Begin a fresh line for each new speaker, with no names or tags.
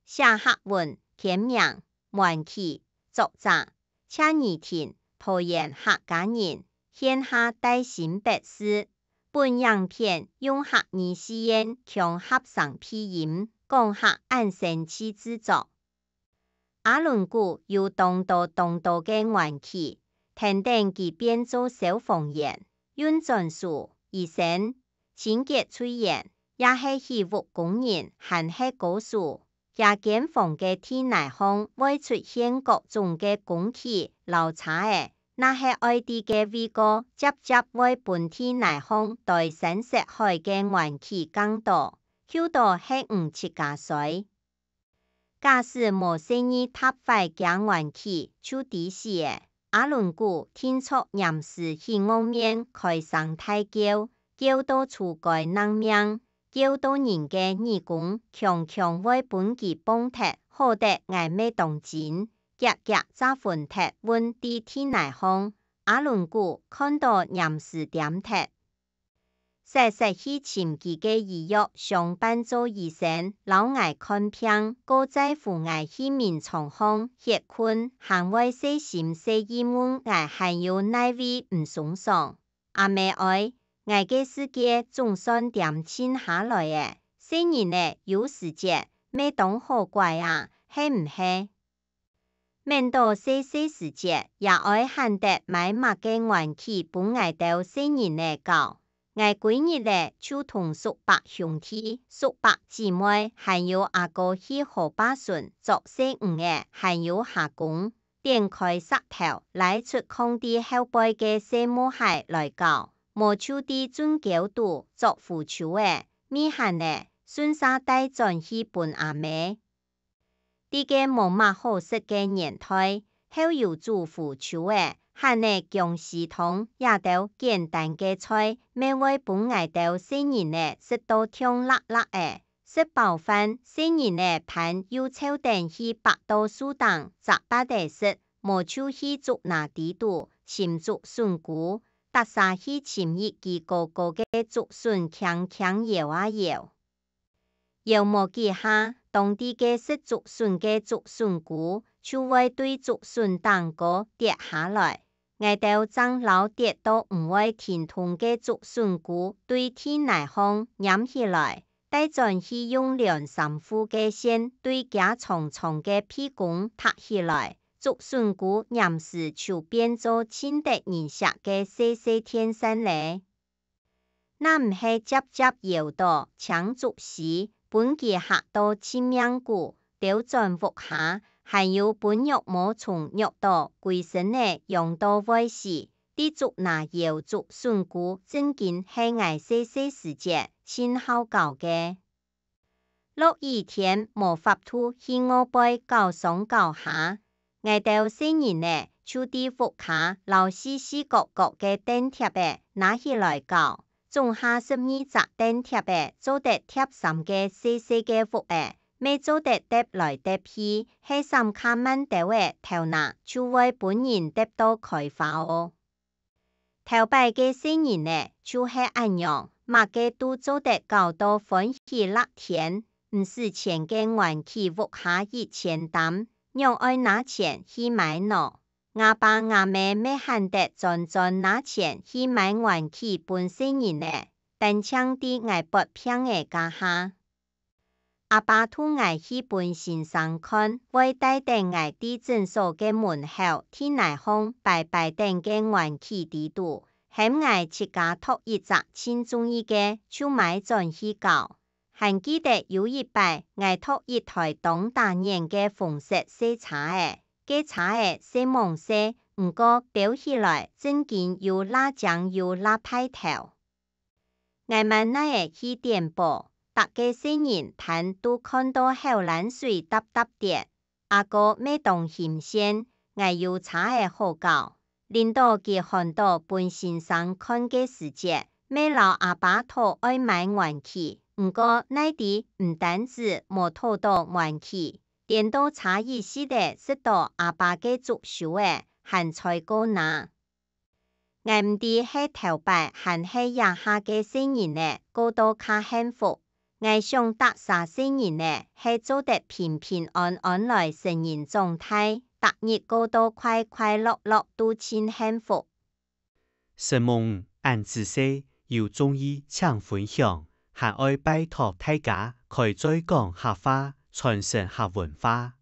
写客文填名元气作者车宜廷桃园客家人，现下大新北市。本影片用客语试验强合成配音，讲客按声器制作。阿伦古有东多嘅元气，天顶其变做小凤眼，用专属医生清洁翠眼，也是戏服工人，还是高手。也见逢嘅天内方會出現各種嘅空氣流差嘅，那是外地嘅味道，接會本天內方對新石海嘅元氣更多，好多係5、7加歲。假使無生意塌壞嘅元氣，就抵死嘅。阿倫古天促嚴時去外面開上太叫，叫到厝該人命。叫到人嘅義工強為本其幫踢，好得挨咩動錢，夾炸粉踢運地天內方。阿倫古看到嚴時點踢，實去尋佢嘅醫藥上班做醫生，老挨看病，個在乎挨去面床方歇困，還為細心細意問挨還有哪位唔爽爽，阿妹愛。我嘅世界總算點靜下來嘅，雖然呢有時節咩當好怪啊，係唔係？免到細時節也愛喊得買物嘅元氣本愛到雖然呢搞，我幾日呢就同叔伯兄弟、叔伯姊妹，還有阿哥去河壩順做細嘅，還有下工，點開石頭來出空地後背嘅細母蟹來搞。無處地準角度作扶手嘅，咪喊呢順沙帶轉去本阿妹。啲嘅無乜好食嘅年代，後有做扶手嘅，喊呢薑絲湯也都簡單嘅菜，咩會本愛到細人呢食到香辣辣嘅，食飽飯細人呢盼要抽定去百度書檔雜巴地食，無處去捉拿地度，潛足筍菇。搭沙去潛熱其高嘅竹筍強搖啊搖，搖無幾下，當地嘅食竹筍嘅竹筍菇，就會對竹筍蛋糕跌下來。我到長老跌到唔會天通嘅竹筍菇，對天內方攬起來，帶轉去用2-3副嘅線對架重嘅屁股塌起來。竹筍菇嚴時就變做親得人食嘅細天生咧，那唔係接搖到搶竹絲，本其客到親命菇，掉轉屋下，還有本肉冇從肉到歸身咧，用到會時，啲竹拿搖竹筍菇真見係捱細時節，先好搞嘅。落雨天無法度去我背搞上搞下。我到細人呢，就啲屋下留絲角嘅釘貼嘅拿起來搞，總下12隻釘貼嘅做得貼上嘅細嘅屋嘅，未做得疊來疊去，係3卡萬多嘅頭拿，就為本人疊到開花哦。頭擺嘅細人呢，就係咁樣，乜嘅都做得搞到歡喜樂天，唔是錢嘅元氣屋下1000擔。用愛拿錢去買喏，阿爸阿妹咩喊得盡拿錢去買元氣本細人呢，但搶啲捱撥片嘅家下。阿爸同捱去本先生看，為帶定捱啲診所嘅門口，天內方拜定嘅元氣地度，喺捱自家托一隻親中意嘅，就買轉去搞。還記得有一擺，我托一台當大年嘅紅色細叉嘅，嘅叉嘅細毛色，唔過裱起來真見又拉長又拉派頭。我問那個去電報，大家細人睇都看到後冷水嗒啲，阿哥咩當嫌先，我有叉嘅好搞，領導佢看到本先生看嘅時節，咩老阿爸頭愛買元氣。唔過內地唔單止冇討到元氣，連到茶葉時的食到阿爸嘅竹手嘅，還菜過拿。我唔知係頭擺還係廿下嘅細人呢，過到較幸福。我想搭30年呢，係做得平平安安來成人狀態，逐日過到快快樂樂都真幸福。
承蒙俺自細有中意搶分享，還愛拜託大家開再講客話，傳承客文化。